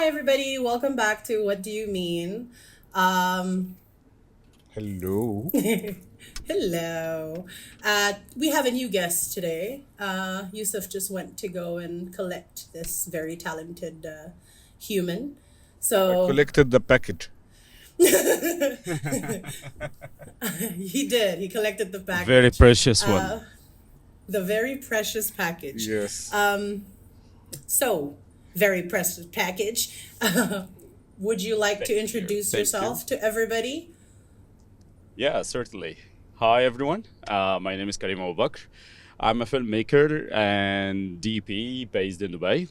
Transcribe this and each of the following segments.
everybody. Welcome back to What Do You Mean? Um, Hello. Hello. We have a new guest today. Yousef just went to go and collect this very talented human. I So collected the package. he did. He collected the Very package. precious one. The very precious package. Yes. So, very precious package. Would you like to introduce Thank yourself to everybody? Yeah, certainly. Hi, everyone. My name is Karim Abubakr. I'm a filmmaker and DP based in Dubai.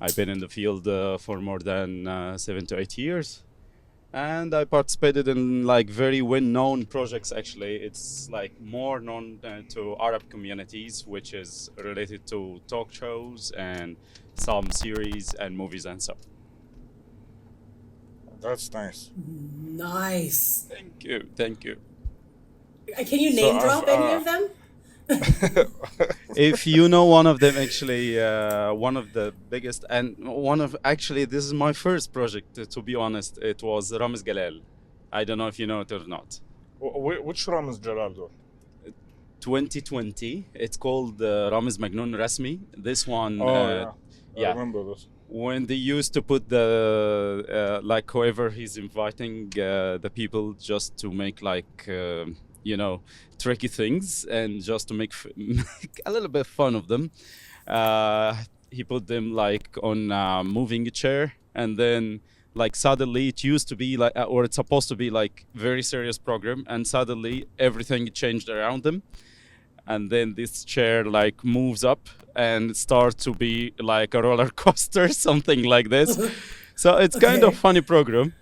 I've been in the field for more than 7 to 8 years. And I participated in like very well-known projects. Actually, it's like more known to Arab communities, which is related to talk shows and some series and movies and so. That's nice. Nice. Thank you, thank you. Can you So name I've, drop any of them? If you know one of them, actually, one of the biggest, and one of actually, this is my first project. To be honest, it was Ramiz Galal. I don't know if you know it or not. Which Ram is Jalal though? 2020. It's called Ramiz Magnoon Rasmi. This one, Oh yeah. I yeah. remember this. When they used to put the like whoever he's inviting the people just to make like tricky things and just to make, make a little bit fun of them. He put them like on a moving chair, and then like suddenly it used to be like or it's supposed to be like very serious program, and suddenly everything changed around them, and then this chair like moves up and starts to be like a roller coaster something like this. So it's kind of Okay. funny program.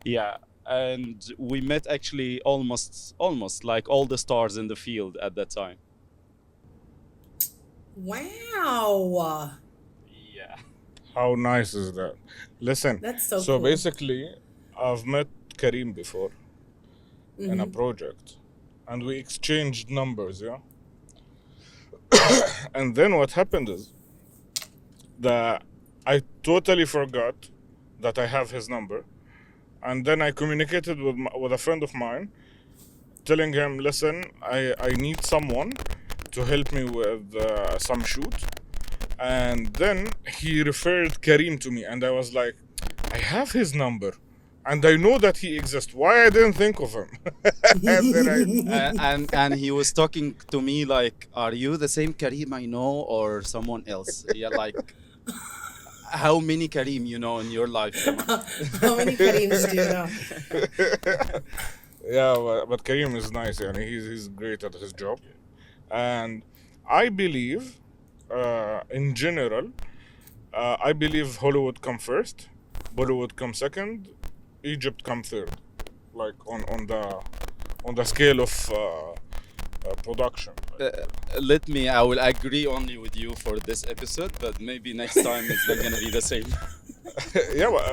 Yeah, and we met actually almost like all the stars in the field at that time. Wow. Yeah. How nice is that? Listen. That's so So cool. basically, I've met Karim before in a project, and we exchanged numbers. Yeah. And then what happened is that I totally forgot that I have his number, and then I communicated with a friend of mine, telling him, "Listen, I need someone to help me with some shoot," and then he referred Karim to me, and I was like, "I have his number, and I know that he exists. Why I didn't think of him?" And then And he was talking to me like, "Are you the same Karim I know, or someone else?" Yeah, like how many Karim you know in your life? Come on. How many Karims do you know? yeah, but Karim is nice, and he's great at his job, and I believe, in general, I believe Hollywood come first, Bollywood come second, Egypt come third, like on the scale of production. I will agree only with you for this episode, but maybe next time it's not gonna be the same. Yeah, but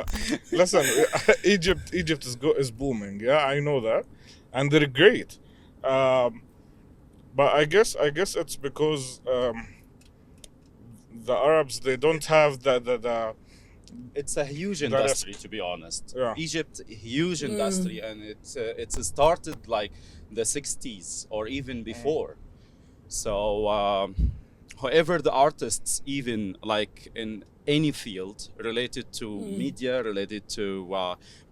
listen, Egypt is booming. Yeah, I know that, and they're great. Um, but I guess it's because the Arabs, they don't have the It's a huge risk. industry, to be honest. Yeah. Egypt, huge industry, and it's started like the 60s or even before. So, however, the artists, even like in any field related to media, related to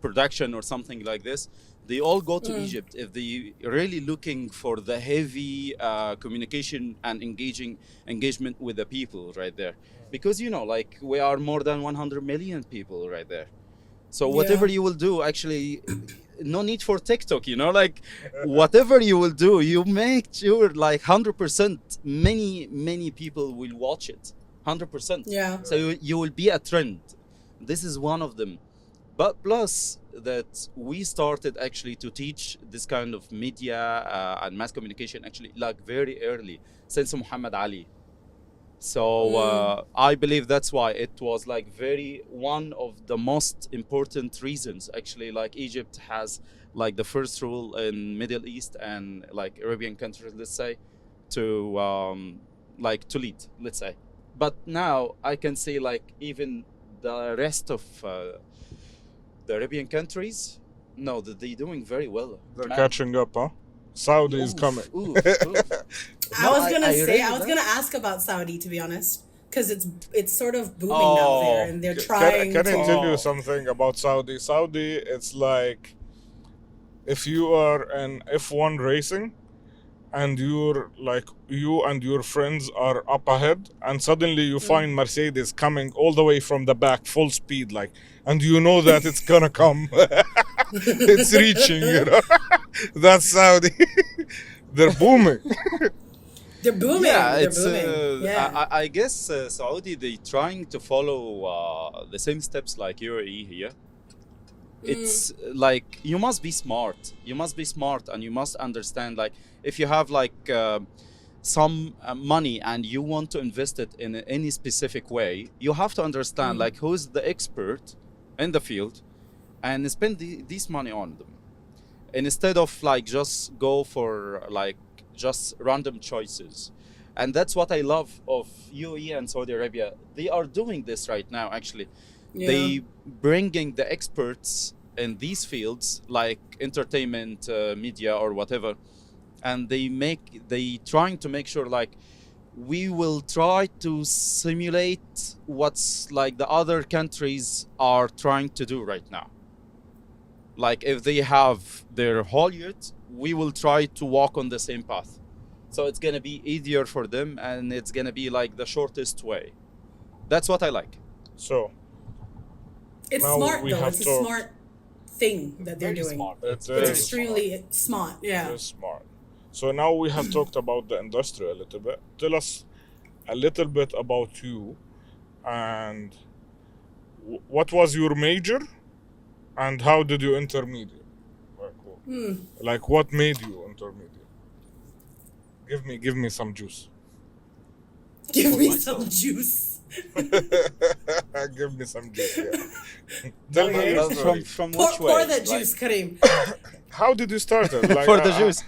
production or something like this, they all go to Egypt if they really looking for the heavy communication and engagement with the people right there, because like we are more than 100 million people right there. So whatever Yeah. you will do, actually, no need for TikTok, like whatever you will do, you make sure like 100% many people will watch it. 100%. Yeah. So you will be a trend. This is one of them. But plus that we started actually to teach this kind of media and mass communication actually like very early, since Muhammad Ali. So I believe that's why it was like very one of the most important reasons actually, like Egypt has like the first rule in Middle East and like Arabian countries, let's say, to like to lead, let's say. But now I can say like even the rest of the Arabian countries, no, they're doing very well. They're Man. catching up, huh? Saudi is Oof, coming. oof, oof. I No, was gonna really gonna ask about Saudi, to be honest, because it's sort of booming now Oh, there, and they're Can, trying can I to. tell you Oh. something about Saudi? Saudi, it's like if you are in F1 racing and you and your friends are up ahead and suddenly you find Mercedes coming all the way from the back full speed, like, and you know that it's gonna come. It's reaching, you know. That's Saudi. They're booming. They're booming. Yeah, They're it's booming. Yeah. I guess Saudi, they trying to follow the same steps like UAE here. It's like you must be smart. You must be smart, and you must understand. Like if you have like some money and you want to invest it in any specific way, you have to understand like who's the expert in the field, and spend this money on them, instead of like just go for like just random choices. And that's what I love of UAE and Saudi Arabia. They are doing this right now, actually. Yeah. They bringing the experts in these fields like entertainment, media or whatever, and they trying to make sure like we will try to simulate what's like the other countries are trying to do right now. Like if they have their Hollywood, we will try to walk on the same path. So it's gonna be easier for them, and it's gonna be like the shortest way. That's what I like. So It's now smart we though. have It's a talked- smart thing that they're Very doing. smart. It's It's very extremely smart. Yeah. Very smart. So now we have talked about the industry a little bit. Tell us a little bit about you and what was your major and how did you enter media? Like what made you enter media? Give me some juice. Give me myself. some juice. Give me some juice. Yeah. Tell me Okay. your story. From Pour, which way? pour that Like, juice, Karim. How did you start it? Like, for the juice.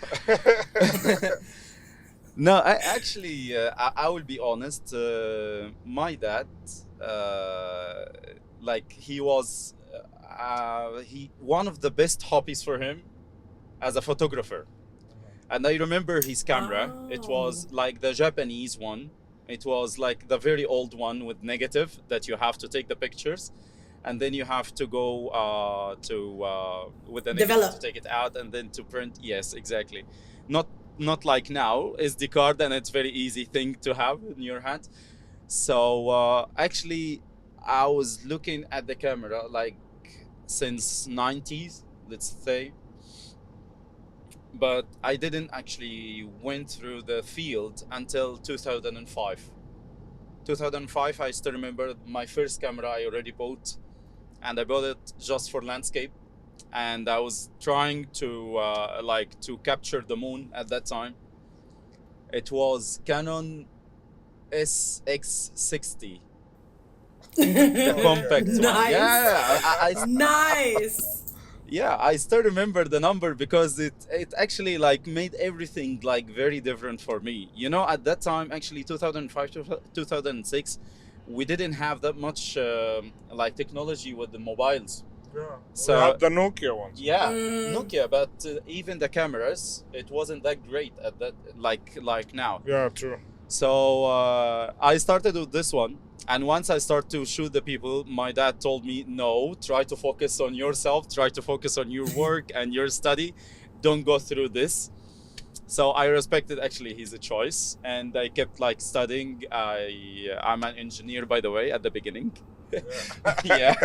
No, I will be honest. My dad, like he was, one of the best hobbies for him as a photographer. And I remember his camera. It was like the Japanese one. It was like the very old one with negative that you have to take the pictures, and then you have to go with the negative Develop. to take it out and then to print. Yes, exactly. Not like now SD card, and it's very easy thing to have in your hand. So actually, I was looking at the camera like since 90s, let's say. But I didn't actually went through the field until 2005. 2005, I still remember my first camera I already bought, and I bought it just for landscape. And I was trying to to capture the moon at that time. It was Canon SX60, the compact one. Nice. Yeah, Nice. yeah, I still remember the number because it actually like made everything like very different for me. You know, at that time, actually 2005 to 2006, we didn't have that much like technology with the mobiles. Yeah. So- We had the Nokia ones. Yeah, Nokia, but even the cameras, it wasn't that great at that like now. Yeah, true. So I started with this one, and once I start to shoot the people, my dad told me, no, try to focus on yourself, try to focus on your work and your study, don't go through this. So I respected actually his choice, and I kept like studying. I'm an engineer, by the way, at the beginning. Yeah.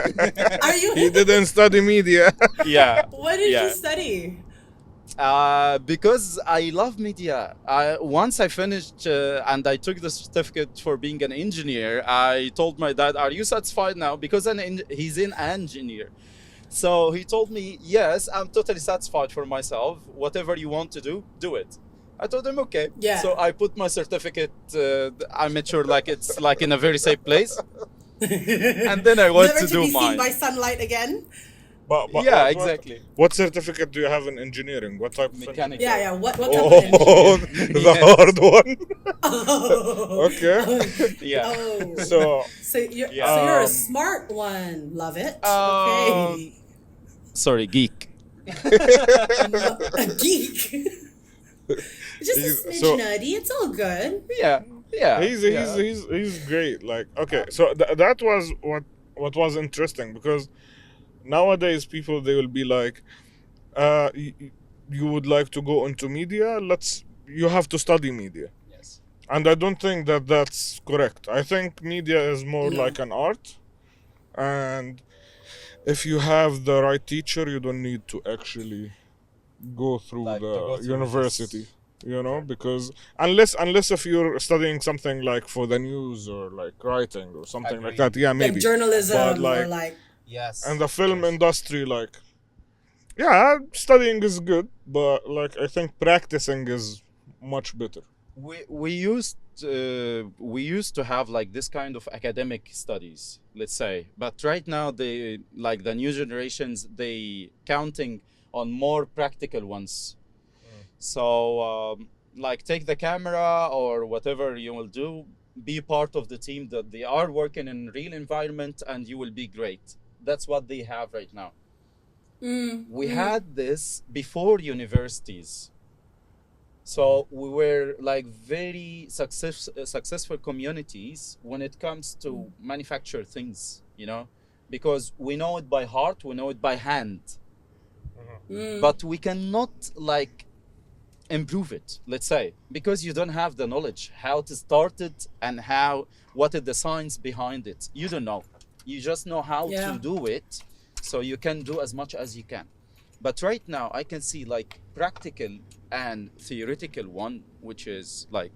Are you? He didn't study media. Yeah. What did Yeah. you study? Because I love media. Once I finished and I took the certificate for being an engineer, I told my dad, "Are you satisfied now?" Because he's an engineer. So he told me, "Yes, I'm totally satisfied for myself. Whatever you want to do, do it." I told him, "Okay." Yeah. So I put my certificate. I made sure like it's like in a very safe place, and then I went Never to do be seen mine. by sunlight again. But Yeah, what, exactly. what certificate do you have in engineering? What type of Mechanical. Yeah. What type Oh, of engineer? the Yes. hard one. Oh. Okay. Yeah. Oh. So, Yeah. So you're a um, smart one. Love it. Um, Okay. Sorry, geek. No, a geek. Just a he's smidge so nutty. It's all good. Yeah. Yeah. he's great. Like, okay, so that was what was interesting, because nowadays people, they will be like, you would like to go into media, you have to study media. Yes. And I don't think that that's correct. I think media is more No. like an art, and if you have the right teacher, you don't need to actually go through Like, to the go through university, this. because unless if you're studying something like for the news, or like writing or something like that, Agreed. yeah, Like maybe. journalism But or like, like. Yes. and the film Yes. industry, like, yeah, studying is good, but like, I think practicing is much better. We used to have like this kind of academic studies, let's say, but right now the new generations, they counting on more practical ones. So like, take the camera or whatever you will do, be part of the team that they are working in real environment, and you will be great. That's what they have right now. We had this before universities. So we were like very successful communities when it comes to manufacture things, because we know it by heart, we know it by hand, but we cannot like improve it, let's say, because you don't have the knowledge how to start it and what is the science behind it. You don't know. You just know how to do it, so you can do as much as you can. But right now I can see like practical and theoretical one, which is like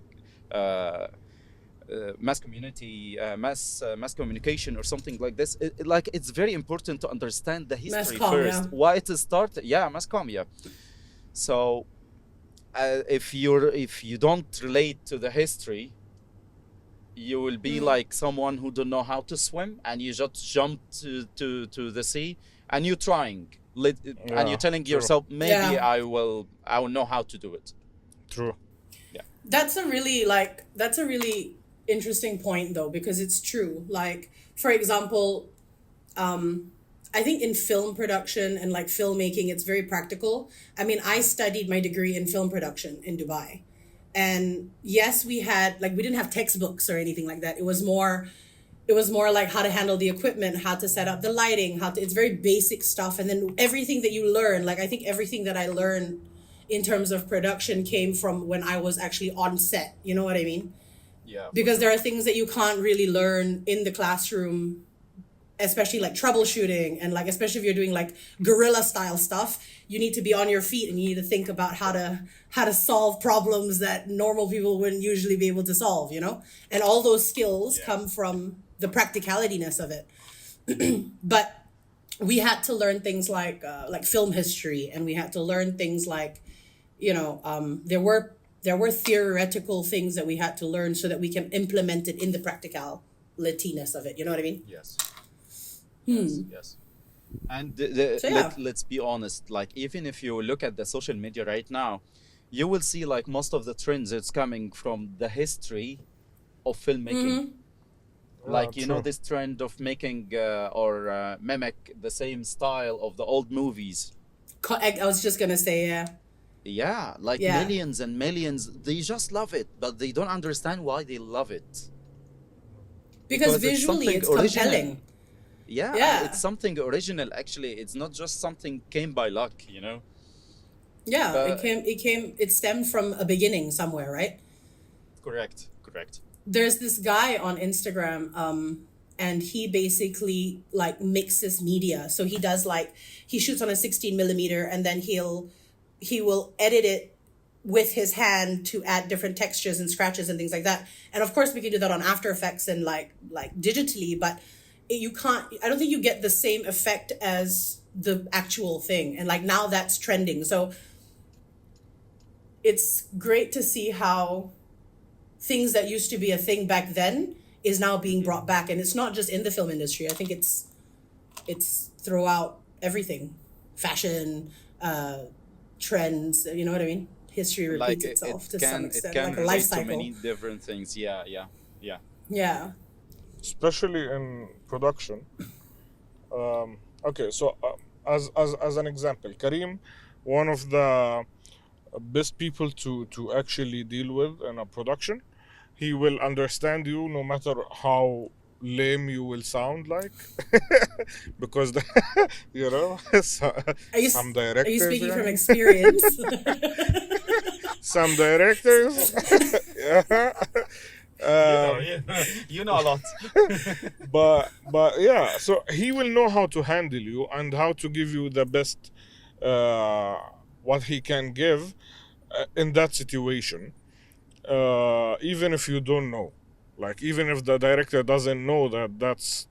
mass communication or something like this. Like, it's very important to understand the history first, why it started. Yeah, mass comm. Yeah. So if you don't relate to the history, you will be like someone who don't know how to swim, and you just jump to the sea, and you're trying, and you're telling yourself, maybe I will know how to do it. True. Yeah. That's a really interesting point, though, because it's true. Like, for example, I think in film production and like filmmaking, it's very practical. I mean, I studied my degree in film production in Dubai. And yes, we didn't have textbooks or anything like that. It was more like how to handle the equipment, how to set up the lighting, it's very basic stuff. And then everything that you learn, like I think everything that I learned in terms of production came from when I was actually on set. You know what I mean? Yeah. Because there are things that you can't really learn in the classroom, especially like troubleshooting, and like especially if you're doing like guerrilla style stuff, you need to be on your feet and you need to think about how to solve problems that normal people wouldn't usually be able to solve, and all those skills come from the practicalityness of it. But we had to learn things like film history, and we had to learn things like there were theoretical things that we had to learn so that we can implement it in the practicalityness of it. You know what I mean? Yes. Yes. And let's be honest, like, even if you look at the social media right now, you will see like most of the trends, it's coming from the history of filmmaking. Like, this trend of making or mimic the same style of the old movies. I was just gonna say, yeah, like millions and millions, they just love it, but they don't understand why they love it. Because visually it's compelling. Yeah, it's something original. Actually, it's not just something came by luck, Yeah, but it stemmed from a beginning somewhere, right? Correct. There's this guy on Instagram, and he basically like mixes media. So he does he shoots on a 16 millimeter, and then he will edit it with his hand to add different textures and scratches and things like that. And of course we can do that on After Effects and like digitally, but I don't think you get the same effect as the actual thing. And like now that's trending. So it's great to see how things that used to be a thing back then is now being brought back. And it's not just in the film industry. I think it's throughout everything, fashion, trends. You know what I mean? History Like repeats itself to some it extent, can like a life relate to cycle. many different things. Yeah, yeah, yeah. Yeah. especially in production. Okay, so as an example, Karim, one of the best people to actually deal with in a production. He will understand you no matter how lame you will sound like, because you know, Are you some are you directors, speaking from يعني. experience? Some directors, yeah. You know a lot. But yeah, so he will know how to handle you and how to give you the best, uh, what he can give in that situation, even if you don't know, like even if the director doesn't know that that's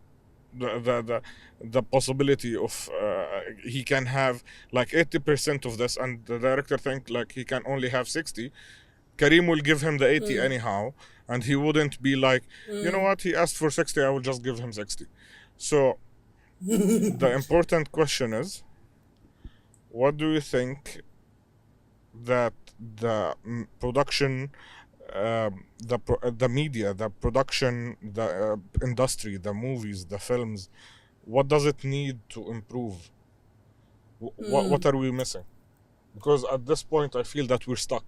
the possibility of, he can have like 80% of this, and the director think like he can only have 60. Karim will give him the 80 anyhow, and he wouldn't be like, you know what, he asked for 60, I will just give him 60. So the important question is, what do you think that the production, the media, the production, the industry, the movies, the films, what does it need to improve? What are we missing? Because at this point, I feel that we're stuck.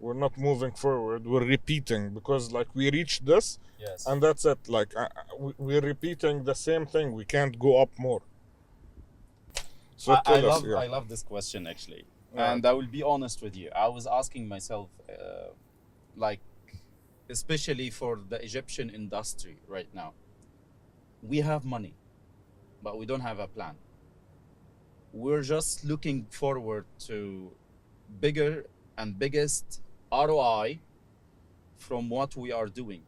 We're not moving forward. We're repeating, because like we reached this, Yes. and that's it. Like we're repeating the same thing. We can't go up more. So tell us, yeah. I love this question actually, Yeah. and I will be honest with you. I was asking myself, like, especially for the Egyptian industry right now, we have money, but we don't have a plan. We're just looking forward to bigger and biggest ROI from what we are doing.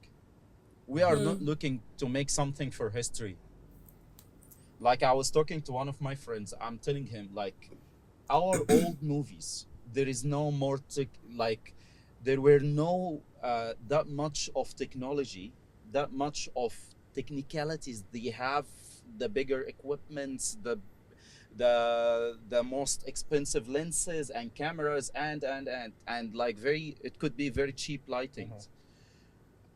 We are not looking to make something for history. Like I was talking to one of my friends, I'm telling him like our old movies, there is no more like there were no that much of technology, that much of technicalities. They have the bigger equipments, the most expensive lenses and cameras and like very, it could be very cheap lightings.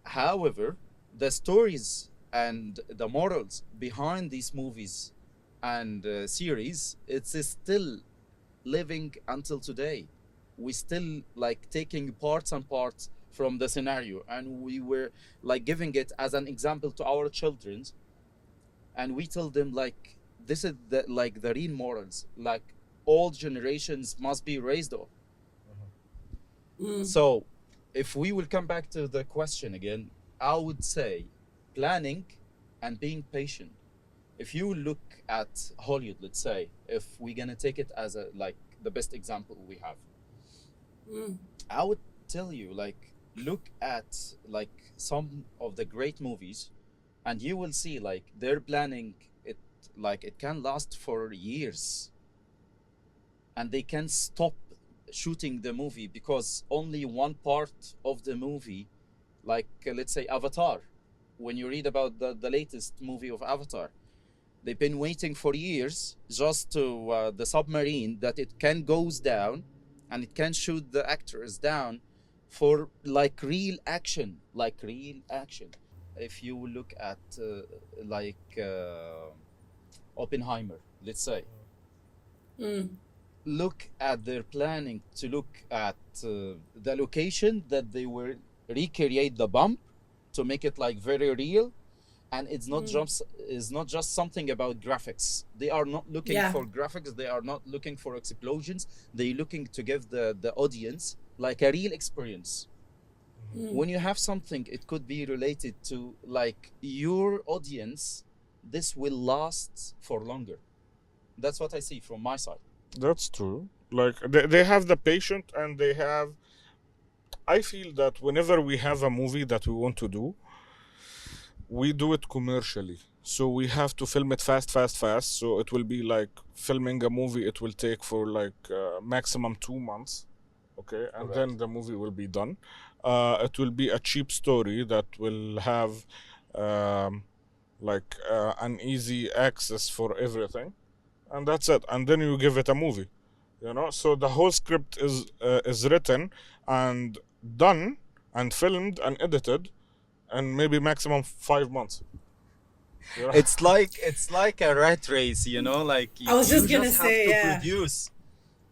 However, the stories and the morals behind these movies and series, it's still living until today. We still like taking parts and parts from the scenario, and we were like giving it as an example to our children, and we tell them like this is the like the real morals, like all generations must be raised on. So if we will come back to the question again, I would say planning and being patient. If you look at Hollywood, let's say, if we're gonna take it as a like the best example we have, I would tell you like look at like some of the great movies, and you will see like they're planning it, like it can last for years, and they can stop shooting the movie because only one part of the movie, like let's say Avatar, when you read about the latest movie of Avatar, they've been waiting for years just to the submarine that it can goes down and it can shoot the actors down for like real action, like real action. If you look at Oppenheimer, let's say, look at their planning to look at the location that they will recreate the bomb to make it like very real, and it's not just something about graphics. They are not looking for graphics, they are not looking for explosions, they're looking to give the audience like a real experience. When you have something, it could be related to like your audience, this will last for longer. That's what I see from my side. That's true. Like they have the patient, and they have. I feel that whenever we have a movie that we want to do, we do it commercially. So we have to film it fast, fast, fast. So it will be like filming a movie. It will take for like maximum 2 months. Okay, and then the movie will be done. It will be a cheap story that will have an easy access for everything. and that's it. And then you give it a movie, you know. So the whole script is written and done and filmed and edited, and maybe maximum 5 months. You know? It's like a rat race, you know, like I was just you gonna just say, have to yeah. produce.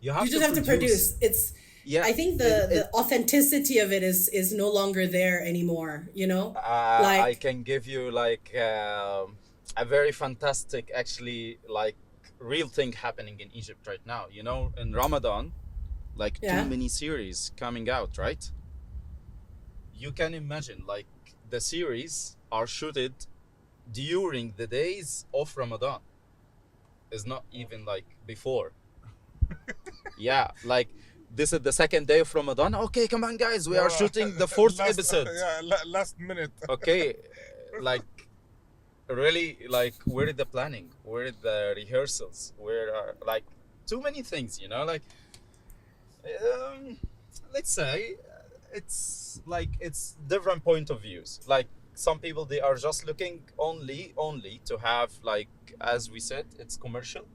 You You just have to produce. It's Yeah, I think the authenticity of it is no longer there anymore, you know? I Like can give you like a very fantastic, actually, like real thing happening in Egypt right now. You know, in Ramadan, like too yeah. many series coming out, right? You can imagine, like the series are shooted during the days of Ramadan. It's not even like before. Yeah, like this is the second day of Ramadan. Okay, come on, guys, we are shooting the fourth episode. Yeah, last minute. Okay, like really, like where is the planning? Where is the rehearsals? Where are like too many things, you know? Like, let's say it's like it's different point of views. Like some people, they are just looking only to have, like as we said, it's commercial.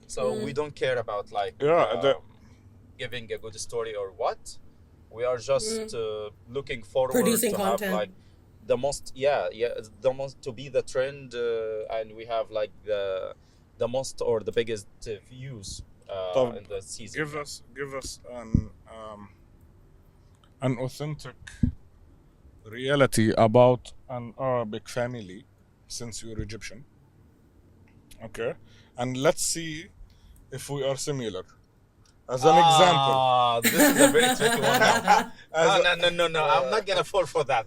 So we don't care about like Yeah, giving a good story or what. We are just looking forward Producing to have content. like the most, the most, to be the trend, and we have like the most or the biggest views طب in the season. give us an authentic reality about an Arabic family, since you're Egyptian. Okay, and let's see if we are similar. As an example, This is a very tricky one now. No, I'm not gonna fall for that.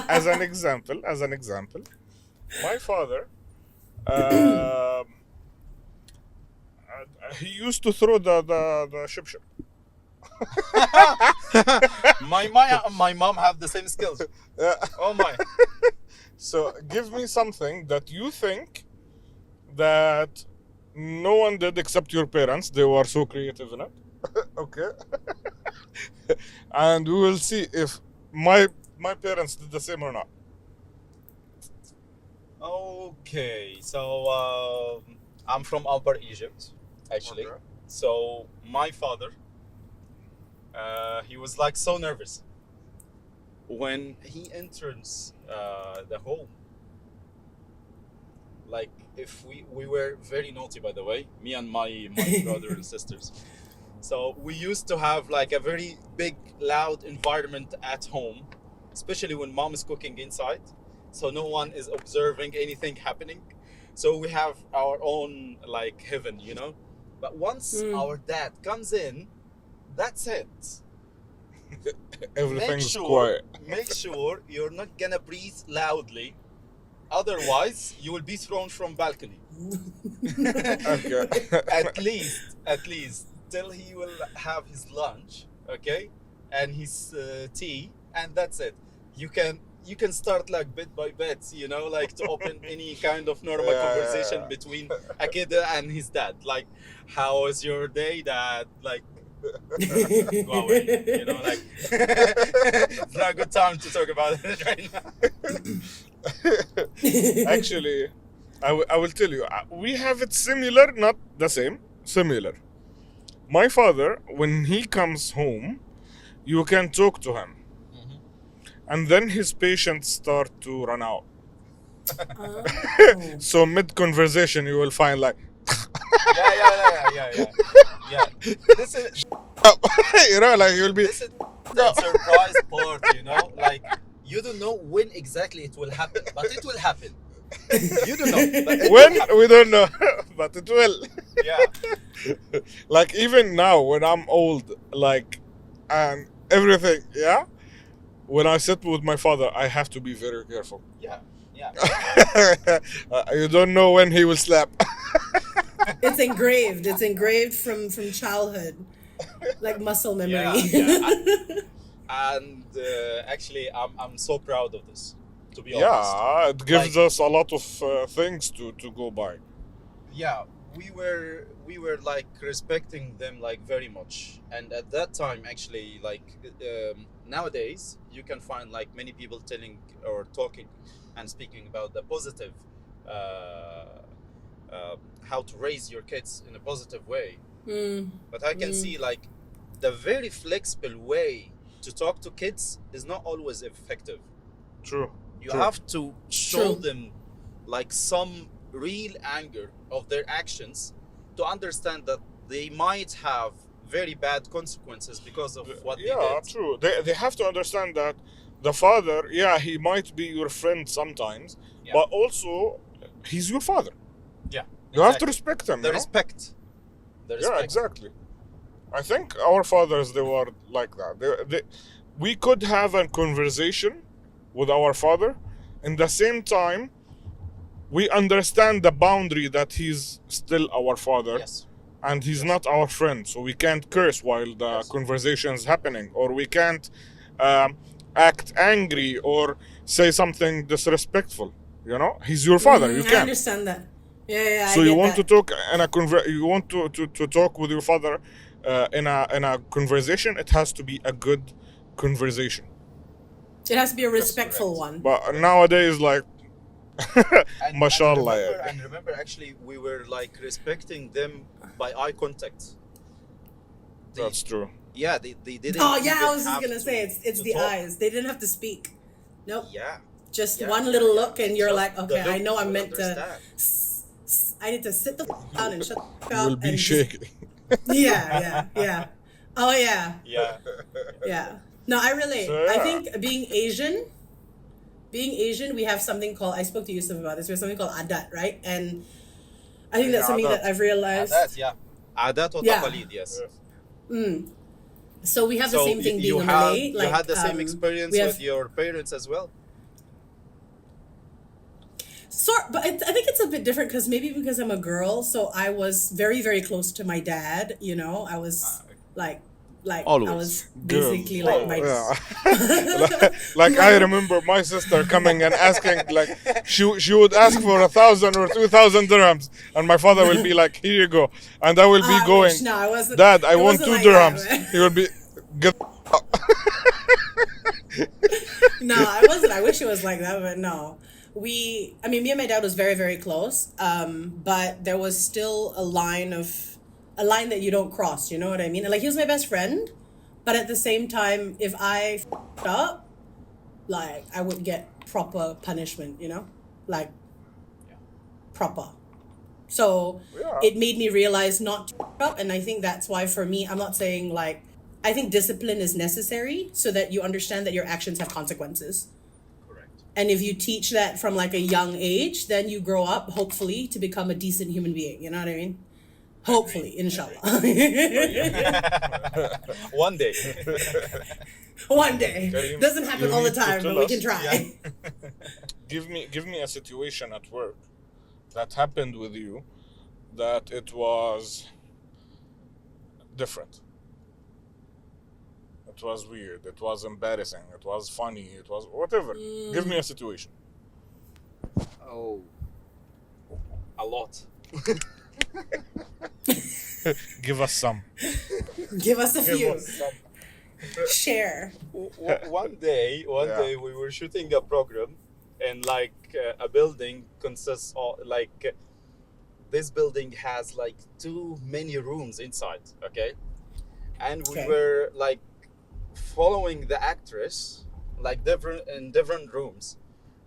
as an example, my father, um, he used to throw the ship. My mom have the same skills. Oh my. So give me something that you think that no one did except your parents. They were so creative in it. Okay. And we will see if my parents did the same or not. Okay, so I'm from Upper Egypt, actually. Okay. So my father, he was like so nervous when he enters the home. Like if we were very naughty, by the way, me and my brother and sisters. So we used to have like a very big, loud environment at home, especially when mom is cooking inside. So no one is observing anything happening. So we have our own like heaven, you know. But once our dad comes in, that's it. Everything's quiet. Make sure you're not gonna breathe loudly. Otherwise, you will be thrown from balcony. Okay. At least till he will have his lunch, okay, and his tea, and that's it. You can start like bit by bit, you know, like to open any kind of normal conversation between a kid and his dad. Like, how was your day, dad? Like, go away, you know, like it's not a good time to talk about it right now. Actually, I will tell you, we have it similar, not the same, similar. My father, when he comes home, you can talk to him. And then his patience start to run out. So mid-conversation, you will find like... Yeah. This is... you know, like you'll be... This is the surprise part, you know? Like, you don't know when exactly it will happen, but it will happen. You don't know. But when? We don't know, but it will. Yeah. Like even now, when I'm old, like, and everything, yeah? When I sit with my father, I have to be very careful. Yeah. You don't know when he will slap. It's engraved. It's engraved from childhood, like muscle memory. And actually, I'm so proud of this, to be honest. Yeah, it gives us a lot of things to go by. Yeah, we were like respecting them like very much, and at that time, actually, like nowadays, you can find like many people telling or talking and speaking about the positive how to raise your kids in a positive way. Mm. But I can see like the very flexible way to talk to kids is not always effective. True. You True. have to show True. them like some real anger of their actions to understand that they might have very bad consequences because of what they did. True. They have to understand that the father, he might be your friend sometimes, Yeah. but also he's your father. Yeah. You have to respect him. The you know? respect. The Yeah, respect. exactly. I think our fathers, they were like that. We could have a conversation with our father. In the same time, we understand the boundary that he's still our father. Yes. And he's not our friend, so we can't curse while the conversation is happening, or we can't act angry or say something disrespectful. You know, he's your father. You I can't. understand that. Yeah, So I you get want that. to talk in a you want to talk with your father in a conversation. It has to be a good conversation. It has to be a respectful correct. one. But nowadays, like, mashallah. And remember, actually, we were like respecting them by eye contact. That's true. Yeah, they didn't. Oh yeah, even I was just have gonna say it's to the talk. eyes. They didn't have to speak. Nope. Yeah. Just Yeah, one yeah, little yeah. look, and you're Just like, the okay, I look know I'm will meant to. understand. I need to sit the down and shut the You up will be and just- shaky. Yeah. Oh yeah. Yeah. No, I relate. So, I yeah. think being Asian, we have something called. I spoke to Yousef about this. We have something called adat, right? And I think that's Yeah, something adat. that I've realized. Adat wa Yeah. taqalid, yes. So we have the same thing being a Malay. You had the same experience we have- with your parents as well? But I think it's a bit different because I'm a girl, so I was very, very close to my dad. You know, I was like Always. I was basically like my. like I remember my sister coming and asking, like, she would ask for 1,000 or 2,000 dirhams, and my father will be like, here you go, and I will be I going, wish. No, I wasn't. Dad, I it want wasn't 2 like dirhams. that, man. He will be, get No, I wasn't. I wish it was like that, but no. Me and my dad was very, very close. But there was still a line that you don't cross. You know what I mean? Like, he was my best friend, but at the same time, if I f***ed up, like, I would get proper punishment. You know, like proper. So it made me realize not to f*** up, and I think that's why for me, I'm not saying like. I think discipline is necessary so that you understand that your actions have consequences. And if you teach that from like a young age, then you grow up, hopefully, to become a decent human being. You know what I mean? Hopefully, inshallah. One day. One day. Karim, Doesn't happen you all the need to time, tell but we us. can try. give me a situation at work that happened with you that it was different. It was weird. It was embarrassing. It was funny. It was whatever. Give me a situation. Oh. A lot. Give us some. Give us a few. Share. One day we were shooting a program, and like a building consists of like this building has like too many rooms inside, okay? And we were like following the actress like in different rooms,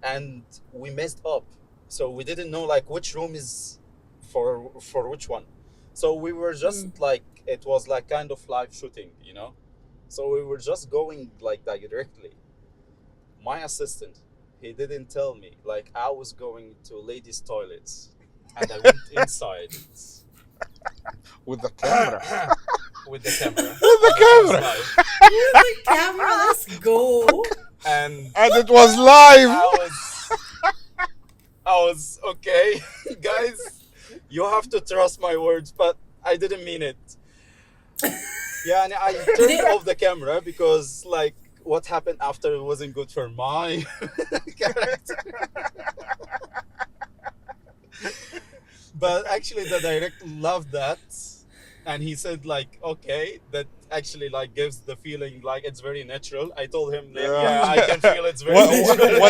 and we messed up, so we didn't know like which room is for which one. So we were just like, it was like kind of live shooting, you know. So we were just going like directly. My assistant, he didn't tell me, like I was going to ladies' toilets, and I went inside With the camera. with the camera. With the camera. With the camera, let's go. And And it was live. I was okay, guys. You have to trust my words, but I didn't mean it. Yeah, and I turned off the camera because, like, what happened after wasn't good for my character. But actually, the director loved that, and he said, like, okay, that actually like gives the feeling like it's very natural. I told him, yeah, I can feel it's very natural.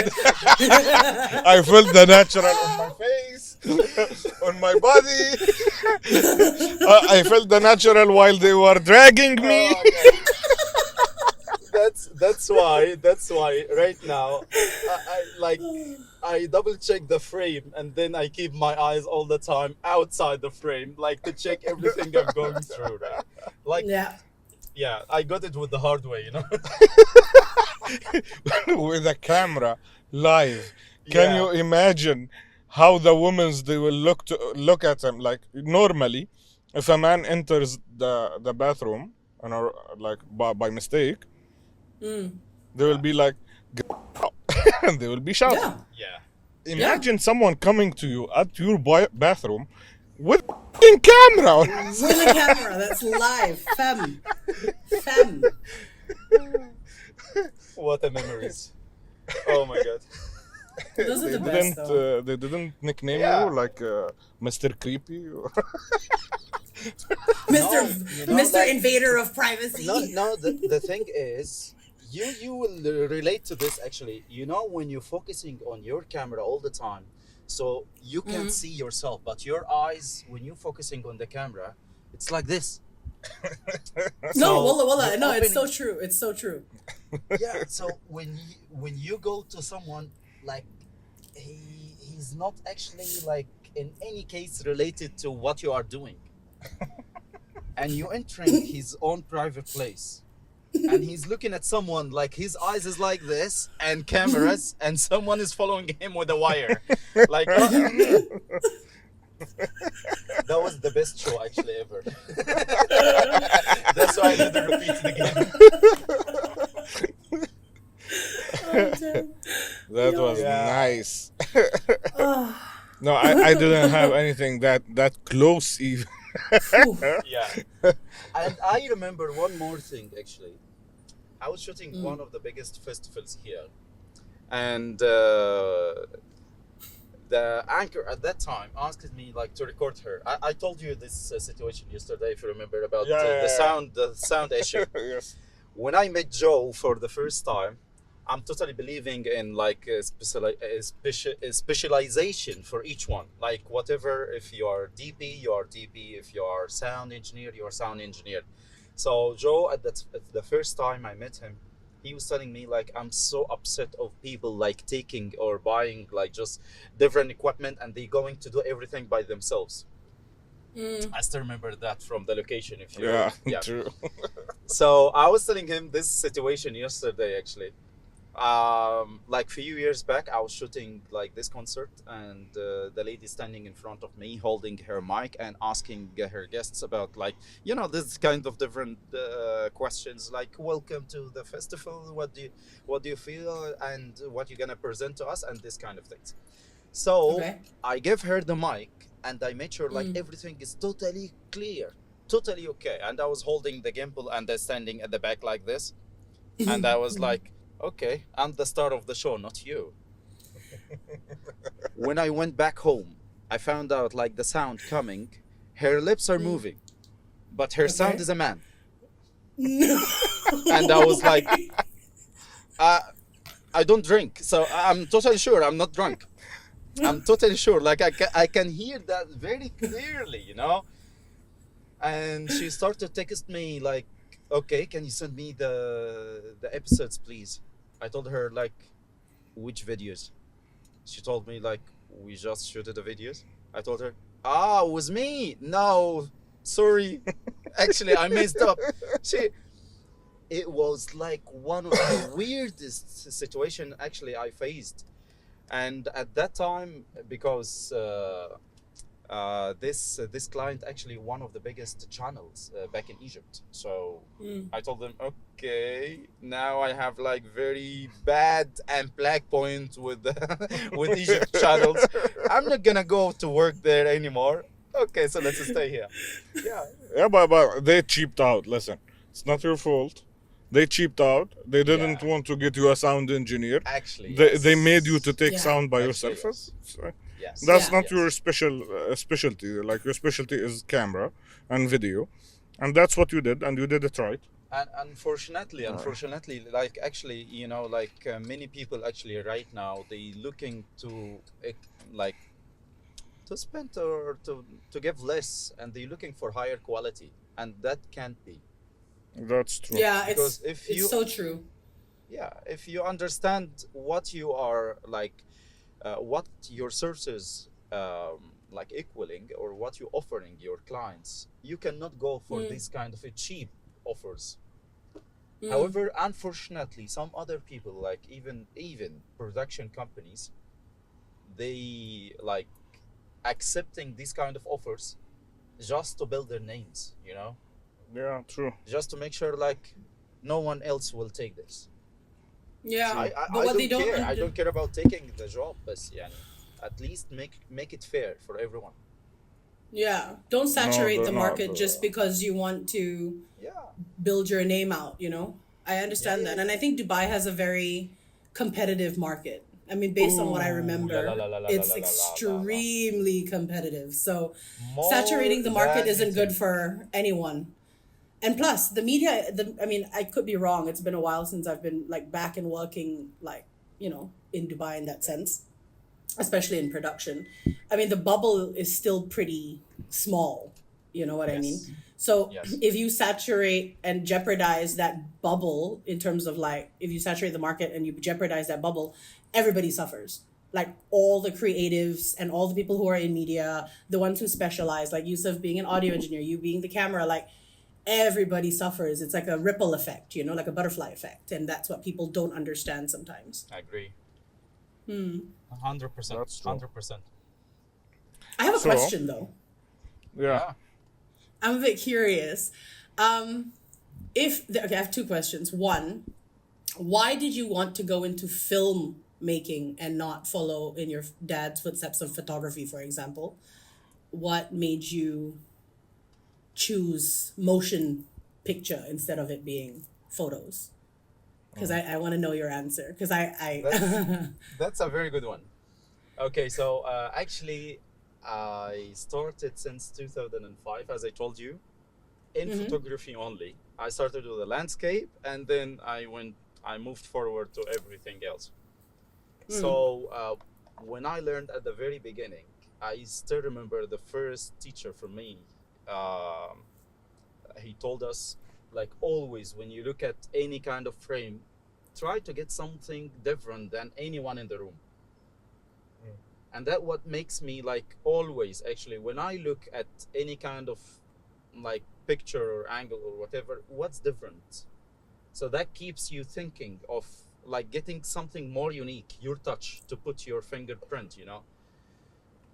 I felt the natural on my face. on my body. I felt the natural while they were dragging me. Oh, okay. That's why right now I double check the frame, and then I keep my eyes all the time outside the frame, like to check everything I'm going through. Right? Like yeah, I got it with the hard way, you know. With a camera live. Can Yeah. you imagine how the women's they will look at them? Like normally, if a man enters the bathroom and like by mistake, they will be like, and they will be shouting. Yeah. Yeah. Imagine someone coming to you at your bathroom with a camera. With a camera that's live. Femme. What a memories. Oh my god. Those are They the best, didn't. though. They didn't nickname Yeah. you like Mr. Creepy. Mr. you know, Mr. like- Invader of privacy. No. The thing is, you will relate to this actually. You know, when you're focusing on your camera all the time, so you can see yourself, but your eyes, when you're focusing on the camera, it's like this. No, So, wallah, you're no, it's so opening- true. It's so true. Yeah. So when you go to someone like he's not actually like in any case related to what you are doing, and you entering his own private place, and he's looking at someone like his eyes is like this and cameras, and someone is following him with a wire, like. That was the best show actually ever. That's why I didn't repeat it again. That was Yeah. nice. No, I didn't have anything that close even. Yeah. And I remember one more thing actually. I was shooting one of the biggest festivals here, and the anchor at that time asked me like to record her. I told you this situation yesterday, if you remember, about the sound issue. Yes. When I met Joe for the first time, I'm totally believing in like a specialization for each one. Like whatever, if you are DP, you are DP. If you are sound engineer, you are sound engineer. So Joe, at the first time I met him, he was telling me like, I'm so upset of people like taking or buying like just different equipment, and they going to do everything by themselves. I still remember that from the location. If you Yeah, true. So I was telling him this situation yesterday actually. Like few years back, I was shooting like this concert, and the lady standing in front of me holding her mic and asking her guests about like, you know, this kind of different questions like, welcome to the festival, what do you feel, and what you're gonna present to us, and this kind of things. So Okay. I gave her the mic, and I made sure like everything is totally clear, totally okay, and I was holding the gimbal and I standing at the back like this, and I was like, okay, I'm the star of the show, not you. When I went back home, I found out like the sound coming, her lips are moving, but her sound is a man. And I was like, I don't drink, so I'm totally sure I'm not drunk. I'm totally sure, like I can hear that very clearly, you know. And she started to text me like, okay, can you send me the episodes, please? I told her like, which videos? She told me like, we just shooted the videos. I told her, it was me. No, sorry. Actually, I messed up. It was like one of the weirdest situation actually I faced. And at that time, because this client actually one of the biggest channels back in Egypt. So I told them, okay, now I have like very bad and black point with with Egypt channels. I'm not gonna go to work there anymore. Okay, so let's stay here. Yeah, but they cheaped out. Listen, it's not your fault. They cheaped out. They didn't want to get you a sound engineer. Actually, They made you to take Yeah. sound by Actually, yourself. Yes. That's Yeah. not your specialty. Like your specialty is camera and video, and that's what you did, and you did it right. And unfortunately, like actually, you know, like many people actually right now, they looking to like to spend or to give less, and they're looking for higher quality, and that can't be. That's true. Yeah, Because it's so true. yeah, if you understand what you are like, what your services like equaling, or what you're offering your clients, you cannot go for this kind of a cheap offers. However, unfortunately, some other people, like even production companies, they like accepting these kind of offers just to build their names, you know, Yeah, true. just to make sure like no one else will take this. Yeah, I but what they don't care. don't, I don't care about taking the job, but yani, at least make it fair for everyone. yeah, don't saturate the no, market just because you want to Yeah. build your name out, you know? I understand Yeah, that. yeah, And I think Dubai has a very competitive market. I mean, based on what I Ooh, remember, la, la, la, la, it's la, la, la, la, la. extremely competitive. So More saturating the market than you isn't good think. for anyone. And plus, the media, I mean, I could be wrong. It's been a while since I've been like back and working, like, you know, in Dubai in that sense, especially in production. I mean, the bubble is still pretty small. You know what I mean? Yes. So Yes. if you saturate and jeopardize that bubble in terms of like, if you saturate the market and you jeopardize that bubble, everybody suffers. Like all the creatives and all the people who are in media, the ones who specialize, like Yousef being an audio engineer, you being the camera, like everybody suffers. It's like a ripple effect, you know, like a butterfly effect. And that's what people don't understand sometimes. I agree. 100%. That's true. 100%. I have a So- question though. Yeah. I'm a bit curious. Okay, I have two questions. One, why did you want to go into film making and not follow in your dad's footsteps of photography, for example? What made you choose motion picture instead of it being photos? Because I want to know your answer. Because That's a very good one. Okay, so actually, I started since 2005, as I told you, in photography only. I started with the landscape, and then I moved forward to everything else. So when I learned at the very beginning, I still remember the first teacher for me. He told us, like always, when you look at any kind of frame, try to get something different than anyone in the room. And that what makes me like always, actually, when I look at any kind of like picture or angle or whatever, what's different? So that keeps you thinking of like getting something more unique, your touch, to put your fingerprint, you know.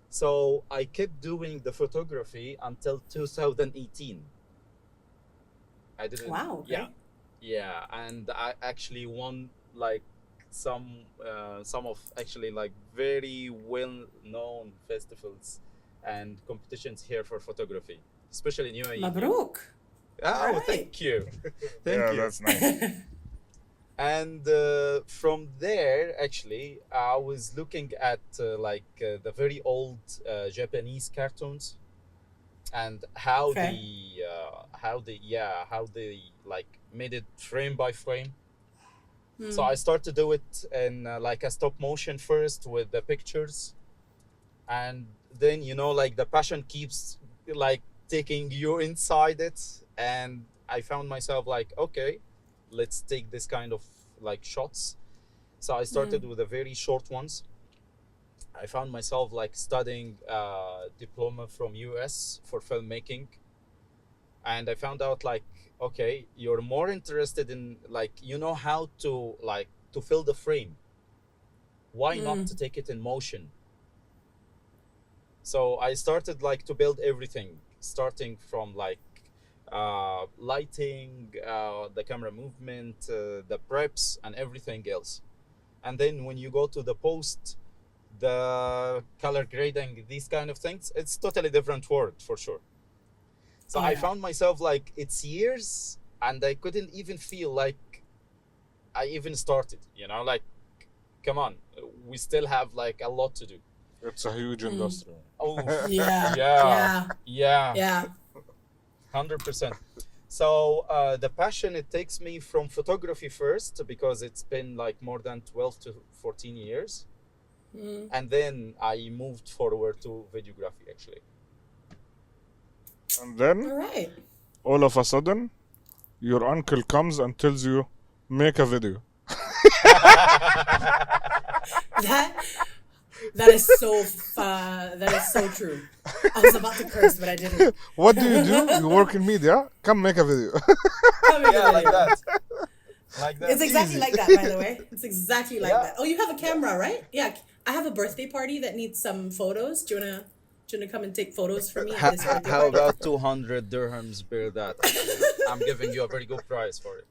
So I kept doing the photography until 2018. I didn't. Wow, okay. Yeah, and I actually won like some of actually like very well known festivals and competitions here for photography, especially in UAE. Mabruk. Oh, Right. thank you. Thank Yeah, you. that's nice. And from there, actually, I was looking at the very old Japanese cartoons, and how Okay. how they like made it frame by frame. So I started to do it in like a stop motion first with the pictures, and then like the passion keeps like taking you inside it, and I found myself like, okay, let's take this kind of like shots. So I started with the very short ones. I found myself like studying diploma from US for filmmaking, and I found out like, okay, you're more interested in like how to like to fill the frame. Why not to take it in motion? So I started like to build everything, starting from like lighting, the camera movement, the preps, and everything else. And then when you go to the post, the color grading, these kind of things, it's totally different world for sure. So I found myself like it's years, and I couldn't even feel like I even started. Like, come on, we still have like a lot to do. It's a huge industry. Oh, Yeah. 100%. So the passion, it takes me from photography first, because it's been like more than 12 to 14 years. and then I moved forward to videography actually. And then All right. all of a sudden, your uncle comes and tells you, make a video. That is so true. I was about to curse, but I didn't. What do? You work in media? Come make a video. Yeah, like that. Like that. It's exactly like that, by the way. It's exactly like that. Oh, you have a camera, right? Yeah. I have a birthday party that needs some photos. Do you wanna come and take photos for me? at this birthday How party? about 200 dirhams per that? Actually, I'm giving you a very good price for it.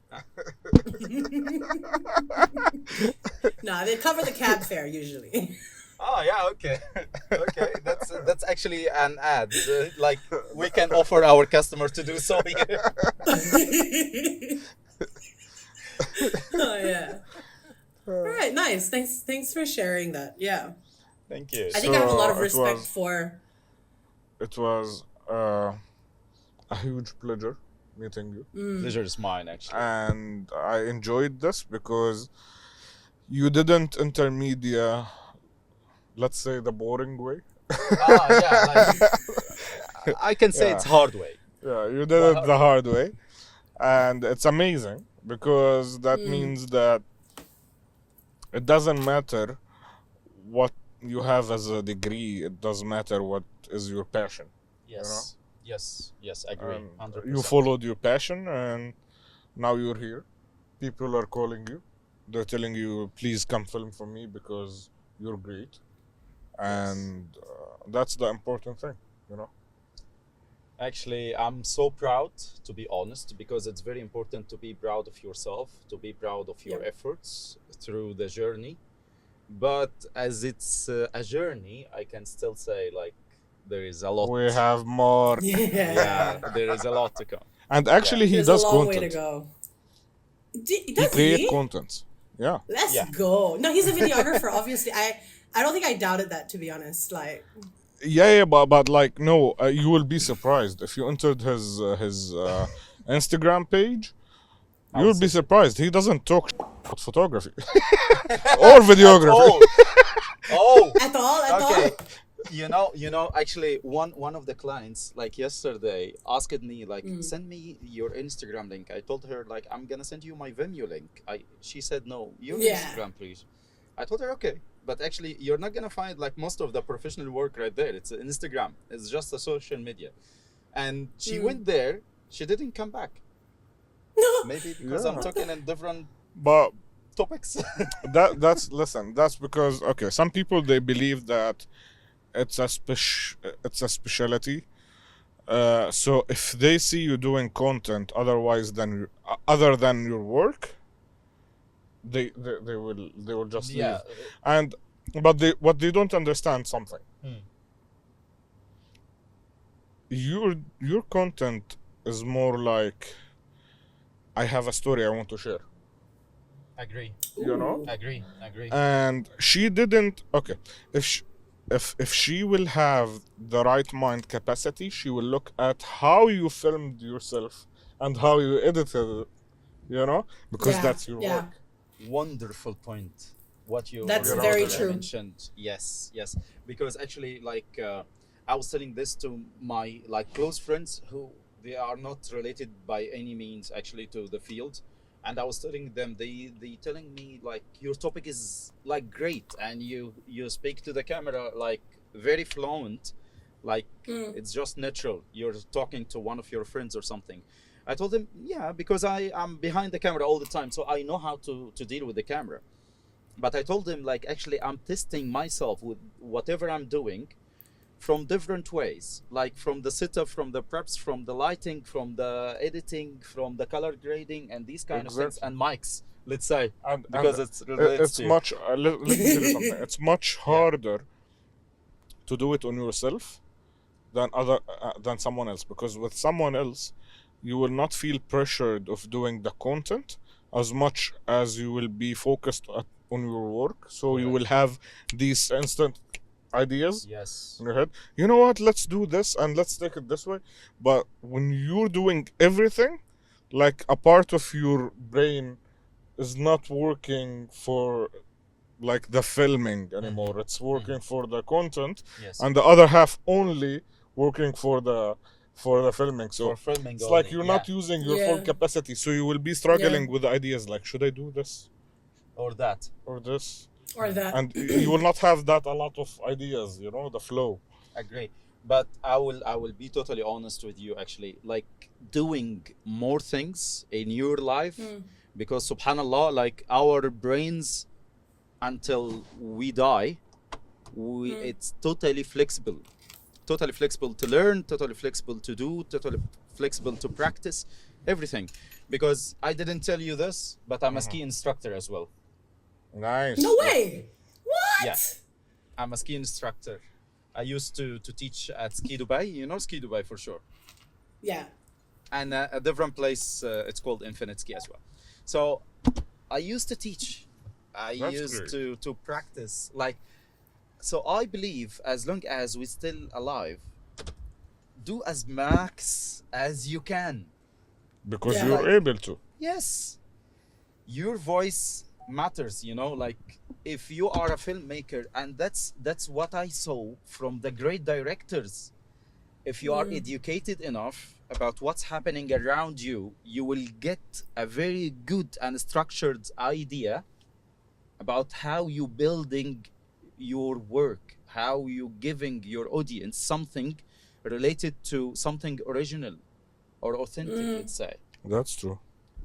Nah, they cover the cab fare usually. Oh yeah, okay, okay. That's actually an ad. Like we can offer our customers to do so here. Oh yeah. All right, nice. Thanks for sharing that. Yeah. Thank you. I think I have a lot of So, it respect was- for. It was a huge pleasure meeting you. Pleasure is mine, actually. And I enjoyed this because you didn't enter media, let's say, the boring way. Yeah, like, I can say Yeah. it's hard way. Yeah, you did it the hard way. And it's amazing because that means that it doesn't matter what you have as a degree, it doesn't matter what is your passion. Yes, yes, agree. And 100%. you followed your passion and now you're here. People are calling you. They're telling you, please come film for me because you're great. And that's the important thing, you know. Actually, I'm so proud, to be honest, because it's very important to be proud of yourself, to be proud of your efforts through the journey. But as it's a journey, I can still say, like, there is a lot. We have more. Yeah, there is a lot to come. And actually, he There's does a long content. way to go. He Does creates he? content. Yeah. Let's Yeah. go. No, he's a videographer. Obviously, I don't think I doubted that, to be honest. Like, Yeah, but like no, you will be surprised if you entered his Instagram page. You will be surprised. He doesn't talk about photography or videography. Oh, at all. okay. You know, actually, one of the clients, like yesterday, asked me, like, send me your Instagram link. I told her, like, I'm gonna send you my Vimeo link. She said, no, your Instagram, please. I told her, okay, but actually, you're not gonna find like most of the professional work right there. It's Instagram. It's just a social media. And she went there. She didn't come back. No. Maybe because I'm talking in different But topics. that's because okay, some people they believe that it's a specialty. So if they see you doing content other than your work, they will just leave. And but what they don't understand something. Your content is more like I have a story I want to share. Agree. You know? Agree. And she didn't. Okay, if she will have the right mind capacity, she will look at how you filmed yourself and how you edited it. You know, because that's your work. Wonderful point. What you That's you very already true. mentioned. Yes. Because actually, like, I was telling this to my like close friends who they are not related by any means actually to the field. And I was telling them, they telling me like your topic is like great, and you speak to the camera like very fluent, like it's just natural. You're talking to one of your friends or something. I told them, yeah, because I am behind the camera all the time, so I know how to deal with the camera. But I told them like actually I'm testing myself with whatever I'm doing from different ways, like from the setup, from the preps, from the lighting, from the editing, from the color grading, and these kind of things, and mics, let's say, because it's related it's to much. Let me tell you something. It's much harder to do it on yourself than someone else, because with someone else, you will not feel pressured of doing the content as much as you will be focused on your work. So you will have these instant ideas in your head. You know what? Let's do this and let's take it this way. But when you're doing everything, like a part of your brain is not working for like the filming anymore. It's working for the content, Yes. and the other half only working for the filming. So For filming it's only, like you're not using your full Yeah. capacity. So you will be struggling Yeah. with the ideas like, should I do this or that. or this? Or that. And you will not have that a lot of ideas. You know, the flow. Agree. But I will be totally honest with you actually. Like doing more things in your life, because subhanallah, like our brains until we die, it's totally flexible. Totally flexible to learn, totally flexible to do, totally flexible to practice everything. Because I didn't tell you this, but I'm a ski instructor as well. Nice. No way. What? Yeah. I'm a ski instructor. I used to teach at Ski Dubai. You know Ski Dubai for sure. Yeah. And a different place, it's called Infinite Ski as well. So I used to teach. I That's used great. to practice. Like, so I believe as long as we're still alive, do as max as you can. Because Yeah. you're Like- able to. Yes. Your voice matters, you know, like if you are a filmmaker, and that's what I saw from the great directors. If you are educated enough about what's happening around you, you will get a very good and structured idea about how you building your work, how you giving your audience something related to something original or authentic, let's say. That's true.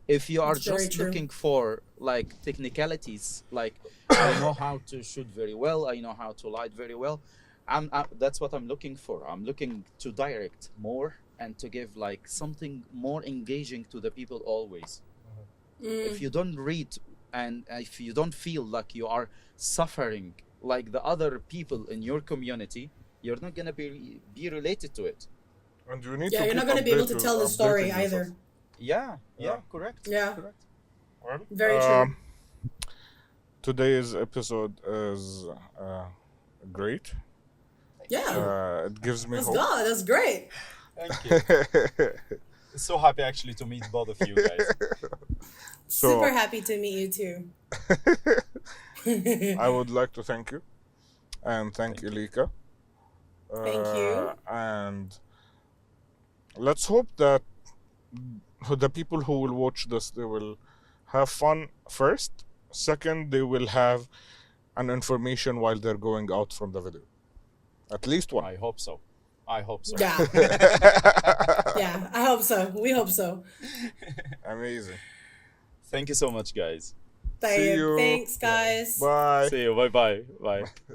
If you are That's very just true. looking for like technicalities, like I know how to shoot very well, I know how to light very well, that's what I'm looking for. I'm looking to direct more and to give like something more engaging to the people always. If you don't read and if you don't feel like you are suffering like the other people in your community, you're not gonna be related to it. And you need Yeah, to you're keep not going to be able to tell the story updating either. yourself. Yeah, correct. Yeah. Correct. Well, Very true. Today's episode is great. Yeah. It gives me Let's hope. go. That's great. Thank you. So happy actually to meet both of you guys. So- Super happy to meet you too. I would like to thank you and thank Eliqa. Thank you. And let's hope that the people who will watch this, they will have fun first. Second, they will have an information while they're going out from the video. At least one. I hope so. I hope so. Yeah. Yeah. I hope so. We hope so. Amazing. Thank you so much, guys. See you. Thanks, guys. Bye. See you. Bye-bye. Bye.